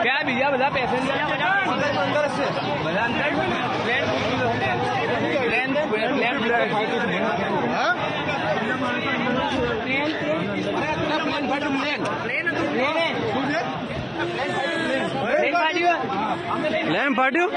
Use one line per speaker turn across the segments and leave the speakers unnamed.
क्या भैया बता पैसेंजर अंदर से प्लेन फाटियो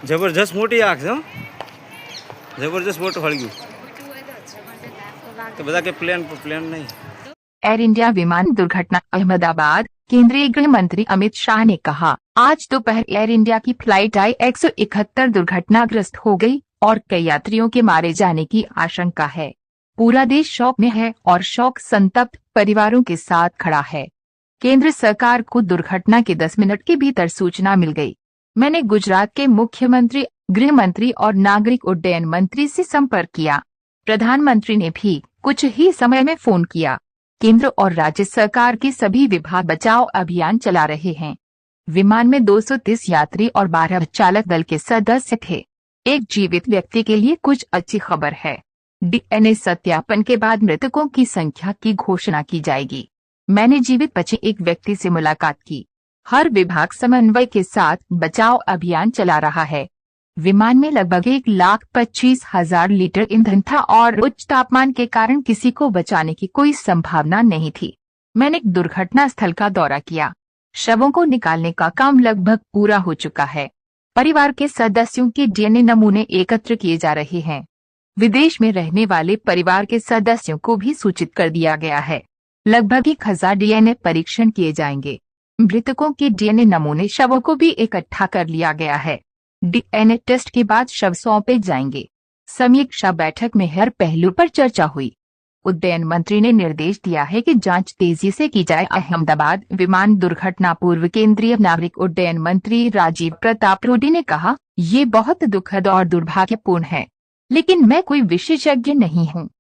जबरदस्त मोटी आग છે जबरदस्त मोटो फल गયું तो बता के प्लेन नहीं।
एयर इंडिया विमान दुर्घटना अहमदाबाद। केंद्रीय गृह मंत्री अमित शाह ने कहा, आज दोपहर एयर इंडिया की फ्लाइट I-171 दुर्घटनाग्रस्त हो गई और कई यात्रियों के मारे जाने की आशंका है। पूरा देश शोक में है और शोक संतप्त परिवारों के साथ खड़ा है। केंद्र सरकार को दुर्घटना के 10 मिनट के भीतर सूचना मिल गई। मैंने गुजरात के मुख्यमंत्री, गृह मंत्री और नागरिक उड्डयन मंत्री से संपर्क किया। प्रधानमंत्री ने भी कुछ ही समय में फोन किया। केंद्र और राज्य सरकार के सभी विभाग बचाव अभियान चला रहे हैं। विमान में 230 यात्री और 12 चालक दल के सदस्य थे। एक जीवित व्यक्ति के लिए कुछ अच्छी खबर है। DNA सत्यापन के बाद मृतकों की संख्या की घोषणा की जाएगी। मैंने जीवित बचे एक व्यक्ति से मुलाकात की। हर विभाग समन्वय के साथ बचाव अभियान चला रहा है। विमान में लगभग 1,25,000 लीटर ईंधन था और उच्च तापमान के कारण किसी को बचाने की कोई संभावना नहीं थी। मैंने दुर्घटना स्थल का दौरा किया। शवों को निकालने का काम लगभग पूरा हो चुका है। परिवार के सदस्यों के DNA नमूने एकत्र किए जा रहे हैं। विदेश में रहने वाले परिवार के सदस्यों को भी सूचित कर दिया गया है। लगभग 1,000 DNA परीक्षण किए जाएंगे। मृतकों के DNA नमूने शवों को भी इकट्ठा कर लिया गया है। DNA टेस्ट के बाद शव सौंपे जाएंगे। समीक्षा बैठक में हर पहलू पर चर्चा हुई। उड्डयन मंत्री ने निर्देश दिया है कि जांच तेजी से की जाए। अहमदाबाद विमान दुर्घटना पूर्व केंद्रीय नागरिक उड्डयन मंत्री राजीव प्रताप रूडी ने कहा, ये बहुत दुखद और दुर्भाग्यपूर्ण है, लेकिन मैं कोई विशेषज्ञ नहीं हूँ।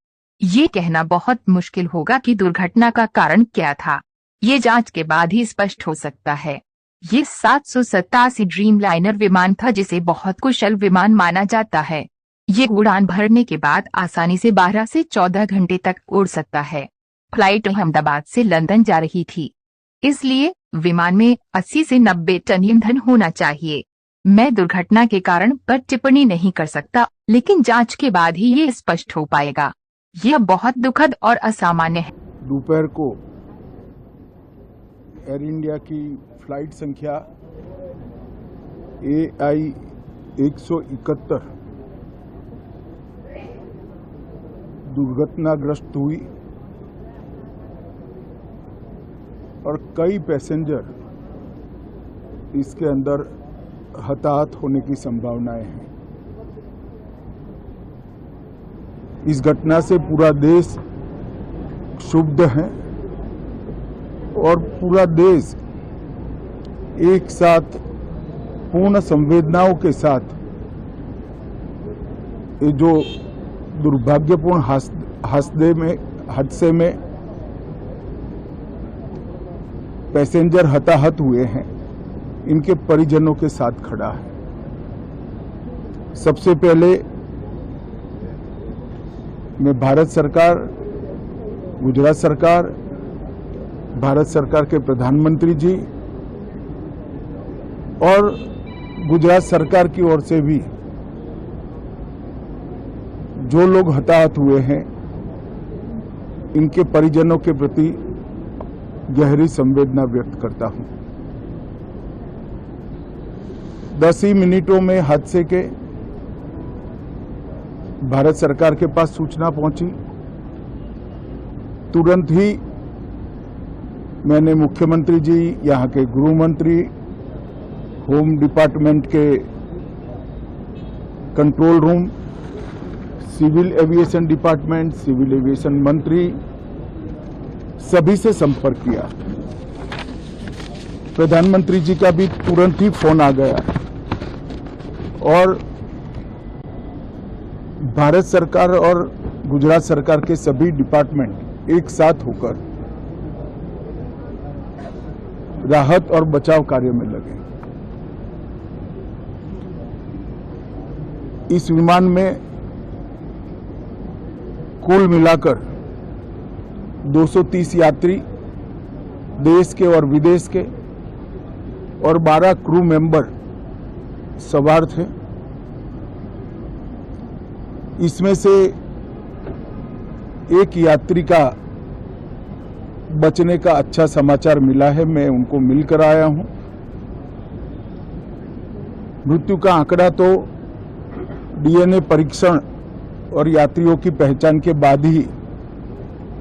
ये कहना बहुत मुश्किल होगा कि दुर्घटना का कारण क्या था। ये जांच के बाद ही स्पष्ट हो सकता है। ये 787 ड्रीमलाइनर विमान था, जिसे बहुत कुशल विमान माना जाता है। ये उड़ान भरने के बाद आसानी से 12 से 14 घंटे तक उड़ सकता है। फ्लाइट अहमदाबाद से लंदन जा रही थी, इसलिए विमान में 80 से 90 टन ईंधन होना चाहिए। मैं दुर्घटना के कारण पर टिप्पणी नहीं कर सकता, लेकिन जांच के बाद ही ये स्पष्ट हो पाएगा। यह बहुत दुखद और असामान्य है।
दोपहर को एयर इंडिया की फ्लाइट संख्या AI-171 दुर्घटनाग्रस्त हुई और कई पैसेंजर इसके अंदर हताहत होने की संभावनाएं हैं। इस घटना से पूरा देश क्षुब्ध है और पूरा देश एक साथ पूर्ण संवेदनाओं के साथ ये जो दुर्भाग्यपूर्ण हादसे में पैसेंजर हताहत हुए हैं, इनके परिजनों के साथ खड़ा है। सबसे पहले मैं भारत सरकार, गुजरात सरकार, भारत सरकार के प्रधानमंत्री जी और गुजरात सरकार की ओर से भी जो लोग हताहत हुए हैं, इनके परिजनों के प्रति गहरी संवेदना व्यक्त करता हूं। 10 ही मिनटों में हादसे के भारत सरकार के पास सूचना पहुंची। तुरंत ही मैंने मुख्यमंत्री जी, यहाँ के गृह मंत्री, होम डिपार्टमेंट के control room, civil aviation department, civil aviation मंत्री सभी से संपर्क किया। प्रधानमंत्री जी का भी तुरंत ही फोन आ गया और भारत सरकार और गुजरात सरकार के सभी डिपार्टमेंट एक साथ होकर राहत और बचाव कार्य में लगे। इस विमान में कुल मिलाकर 230 यात्री देश के और विदेश के और 12 क्रू मेंबर सवार थे। इसमें से एक यात्री का बचने का अच्छा समाचार मिला है, मैं उनको मिलकर आया हूं। मृत्यु का आंकड़ा तो डीएनए परीक्षण और यात्रियों की पहचान के बाद ही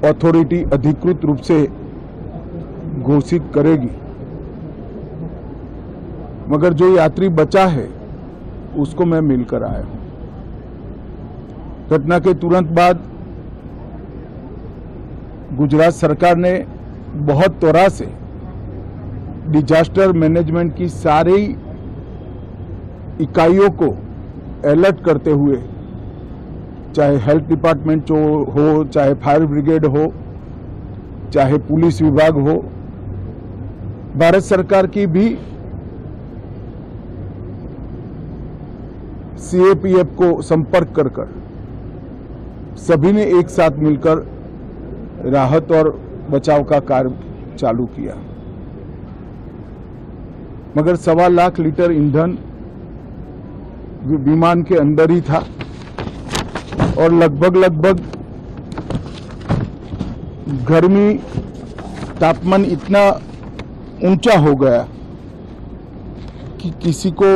अथॉरिटी अधिकृत रूप से घोषित करेगी, मगर जो यात्री बचा है उसको मैं मिलकर आया हूं। घटना के तुरंत बाद गुजरात सरकार ने बहुत त्वरा से डिजास्टर मैनेजमेंट की सारी इकाइयों को अलर्ट करते हुए, चाहे हेल्थ डिपार्टमेंट हो, चाहे फायर ब्रिगेड हो, चाहे पुलिस विभाग हो, भारत सरकार की भी सीएपीएफ को संपर्क कर सभी ने एक साथ मिलकर राहत और बचाव का कार्य चालू किया। मगर 1.25 लाख लीटर ईंधन विमान के अंदर ही था और लगभग गर्मी तापमान इतना ऊंचा हो गया कि किसी को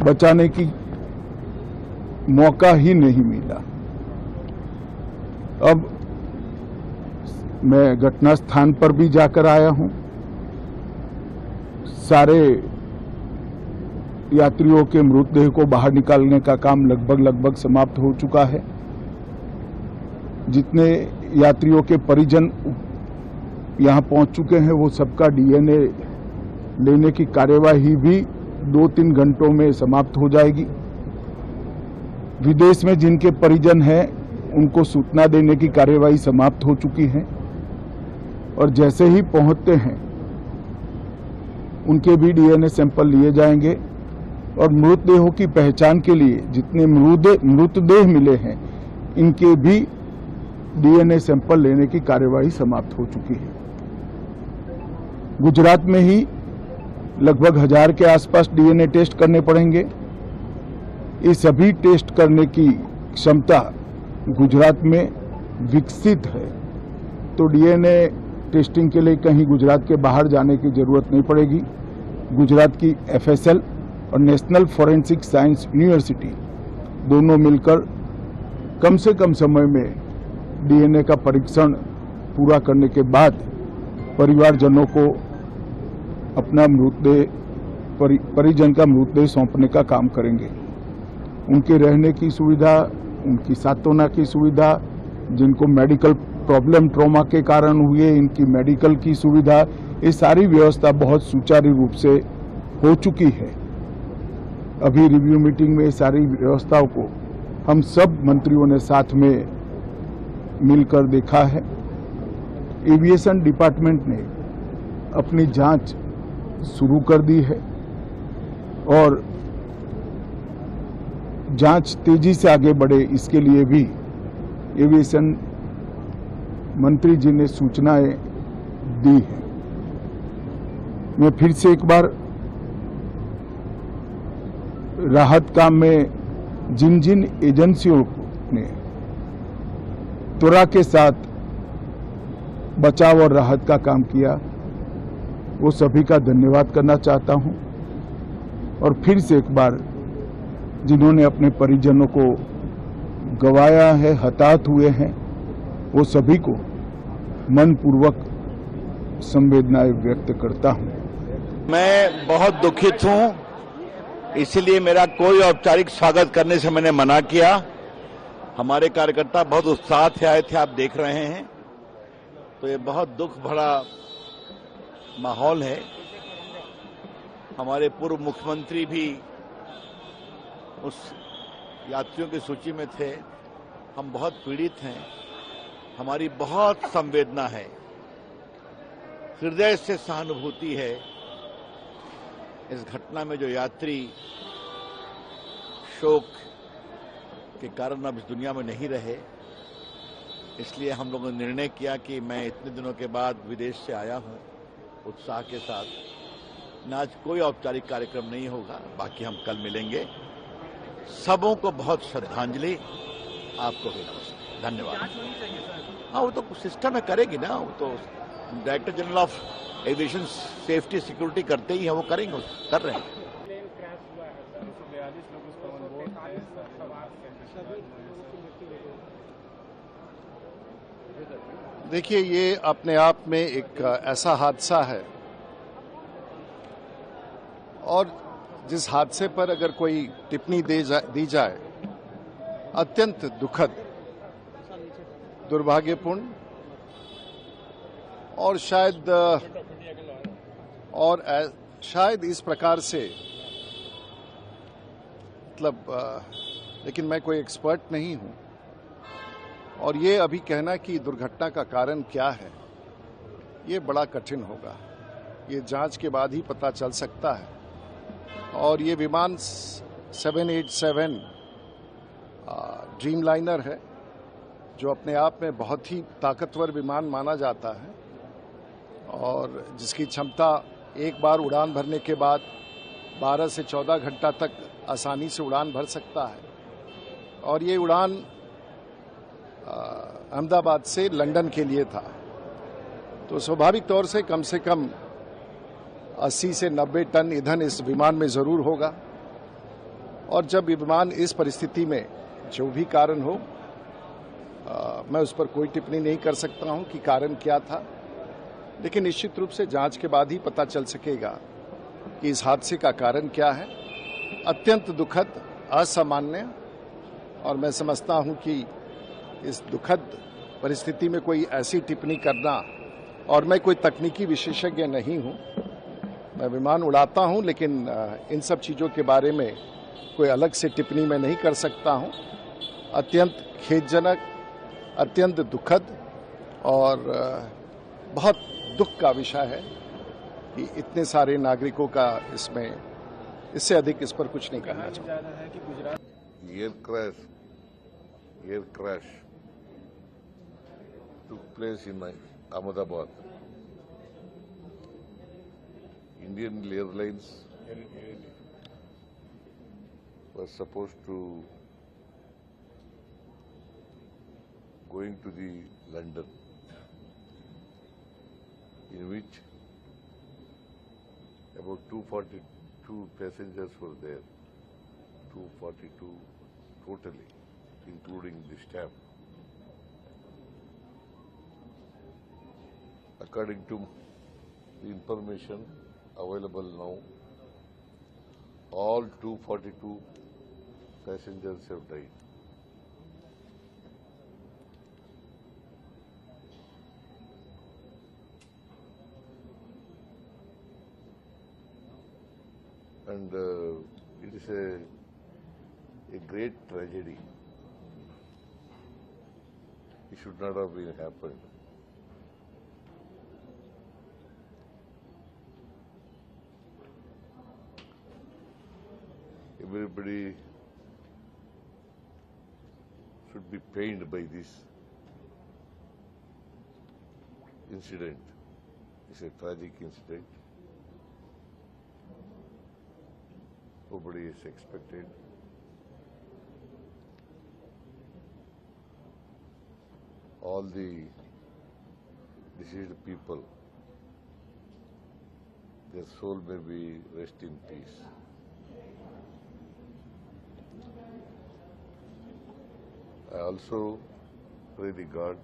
बचाने की मौका ही नहीं मिला। अब मैं घटना स्थान पर भी जाकर आया हूं। सारे यात्रियों के मृतदेह को बाहर निकालने का काम लगभग समाप्त हो चुका है। जितने यात्रियों के परिजन यहां पहुंच चुके हैं वो सबका डीएनए लेने की कार्यवाही भी 2-3 घंटों में समाप्त हो जाएगी। विदेश में जिनके परिजन हैं उनको सूचना देने की कार्यवाही समाप्त हो चुकी है और जैसे ही पहुंचते हैं उनके भी डीएनए सैंपल लिए जाएंगे और मृतदेहों की पहचान के लिए जितने मृतदेह मिले हैं इनके भी डीएनए सैंपल लेने की कार्यवाही समाप्त हो चुकी है। गुजरात में ही लगभग 1000 के आसपास डीएनए टेस्ट करने पड़ेंगे। ये सभी टेस्ट करने की क्षमता गुजरात में विकसित है, तो डीएनए टेस्टिंग के लिए कहीं गुजरात के बाहर जाने की जरूरत नहीं पड़ेगी। गुजरात की एफएसएल और नेशनल फॉरेंसिक साइंस यूनिवर्सिटी दोनों मिलकर कम से कम समय में डीएनए का परीक्षण पूरा करने के बाद परिवारजनों को अपना मृतदेह परिजन का मृतदेह सौंपने का काम करेंगे। उनके रहने की सुविधा, उनकी सांत्वना की सुविधा, जिनको मेडिकल प्रॉब्लम ट्रॉमा के कारण हुए इनकी मेडिकल की सुविधा, ये सारी व्यवस्था बहुत सुचारू रूप से हो चुकी है। अभी रिव्यू मीटिंग में सारी व्यवस्थाओं को हम सब मंत्रियों ने साथ में मिलकर देखा है। एविएशन डिपार्टमेंट ने अपनी जांच शुरू कर दी है और जांच तेजी से आगे बढ़े इसके लिए भी एविएशन मंत्री जी ने सूचनाएं दी है। मैं फिर से एक बार राहत काम में जिन जिन एजेंसियों ने त्वरा के साथ बचाव और राहत का काम किया वो सभी का धन्यवाद करना चाहता हूं और फिर से एक बार जिन्होंने अपने परिजनों को गंवाया है, हताहत हुए हैं, वो सभी को मनपूर्वक संवेदनाएं व्यक्त करता हूं।
मैं बहुत दुखित हूं, इसलिए मेरा कोई औपचारिक स्वागत करने से मैंने मना किया। हमारे कार्यकर्ता बहुत उत्साह से आए थे, आप देख रहे हैं। तो ये बहुत दुख भरा माहौल है। हमारे पूर्व मुख्यमंत्री भी उस यात्रियों की सूची में थे। हम बहुत पीड़ित हैं, हमारी बहुत संवेदना है, हृदय से सहानुभूति है। इस घटना में जो यात्री शोक के कारण अब इस दुनिया में नहीं रहे, इसलिए हम लोगों ने निर्णय किया कि मैं इतने दिनों के बाद विदेश से आया हूं उत्साह के साथ। न आज कोई औपचारिक कार्यक्रम नहीं होगा, बाकी हम कल मिलेंगे। सबों को बहुत श्रद्धांजलि, आपको भी नमस्ते, धन्यवाद। हाँ, वो तो सिस्टम में करेगी ना, वो तो director general of aviation safety security करते ही हैं, वो करेंगे, कर रहे हैं।
देखिए, ये अपने आप में एक ऐसा हादसा है, और जिस हादसे पर अगर कोई टिप्पणी दी जाए, अत्यंत दुखद, दुर्भाग्यपूर्ण और शायद इस प्रकार से, मतलब लेकिन मैं कोई एक्सपर्ट नहीं हूं, और ये अभी कहना कि दुर्घटना का कारण क्या है, ये बड़ा कठिन होगा। ये जांच के बाद ही पता चल सकता है। और ये विमान 787 ड्रीमलाइनर है, जो अपने आप में बहुत ही ताकतवर विमान माना जाता है, और जिसकी क्षमता एक बार उड़ान भरने के बाद 12 से 14 घंटा तक आसानी से उड़ान भर सकता है। और ये उड़ान अहमदाबाद से लंदन के लिए था, तो स्वाभाविक तौर से कम 80 से 90 टन ईंधन इस विमान में जरूर होगा। और जब विमान इस परिस्थिति में, जो भी कारण हो, मैं उस पर कोई टिप्पणी नहीं कर सकता हूं कि कारण क्या था, लेकिन निश्चित रूप से जांच के बाद ही पता चल सकेगा कि इस हादसे का कारण क्या है। अत्यंत दुखद, असामान्य, और मैं समझता हूं कि इस दुखद परिस्थिति में कोई ऐसी टिप्पणी करना, और मैं कोई तकनीकी विशेषज्ञ नहीं हूं, मैं विमान उड़ाता हूं, लेकिन इन सब चीजों के बारे में कोई अलग से टिप्पणी मैं नहीं कर सकता हूं। अत्यंत खेदजनक, अत्यंत दुखद और बहुत दुख का विषय है कि इतने सारे नागरिकों का इससे अधिक इस पर कुछ नहीं करना चाहूँगा।
Air crash took place in Ahmedabad. Indian Airlines was supposed to going to the London, in which about 242 passengers were there, 242 totally, including the staff. According to the information available now, all 242 passengers have died. And it is a great tragedy. It should not have been happened. Everybody should be pained by this incident. It's a tragic incident. Nobody is expected. All the deceased people, their soul may be rest in peace. I also pray the God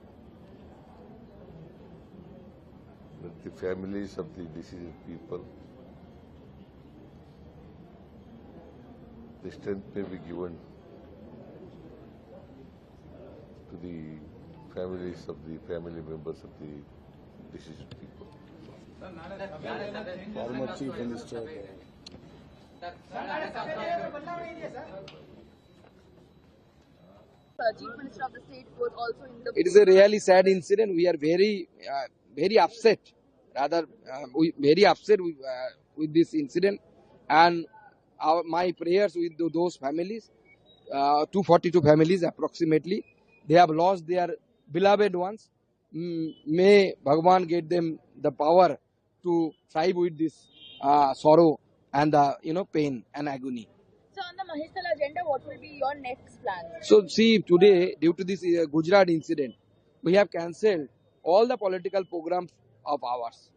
that the families of the deceased people, the strength may be given to the families of the family members of the decision people.
Former Chief Minister.
Chief Minister of the state was also in the.
It is a really sad incident. We are very upset. Rather, very upset with this incident, and my prayers with those families, 242 families approximately. They have lost their beloved ones. May Bhagwan get them the power to thrive with this sorrow and the pain and agony.
So on the Mahisthala agenda, what will be your next plan?
So see, today, due to this Gujarat incident, we have cancelled all the political programs of ours.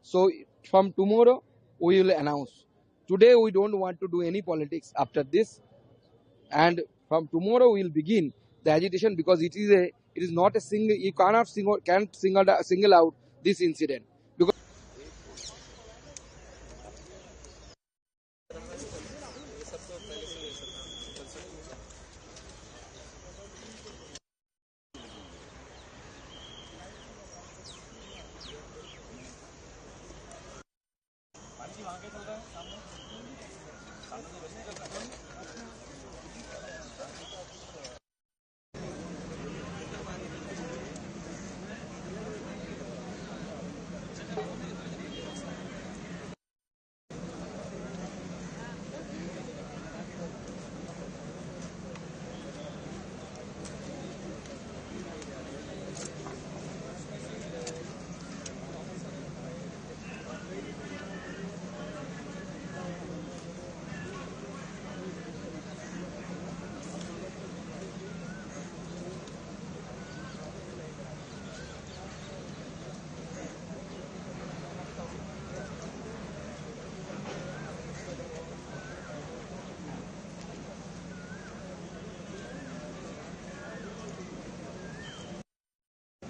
So from tomorrow, we will announce. Today, we don't want to do any politics after this. And from tomorrow, we will begin the agitation, because it is not a single, you cannot single out this incident. Because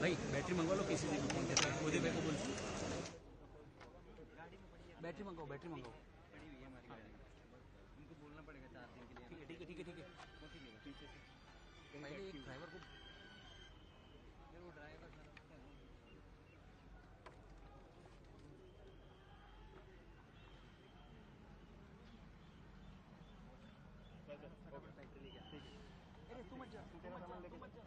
भाई battery मंगवा लो किसी से भी phone करके मुझे मेरे को बोल बैटरी मंगाओ उनको बोलना पड़ेगा 4 दिन के लिए ठीक है पहले एक ड्राइवर को वो ड्राइवर अरे तू मत जा कैमरा मैन लेके जा।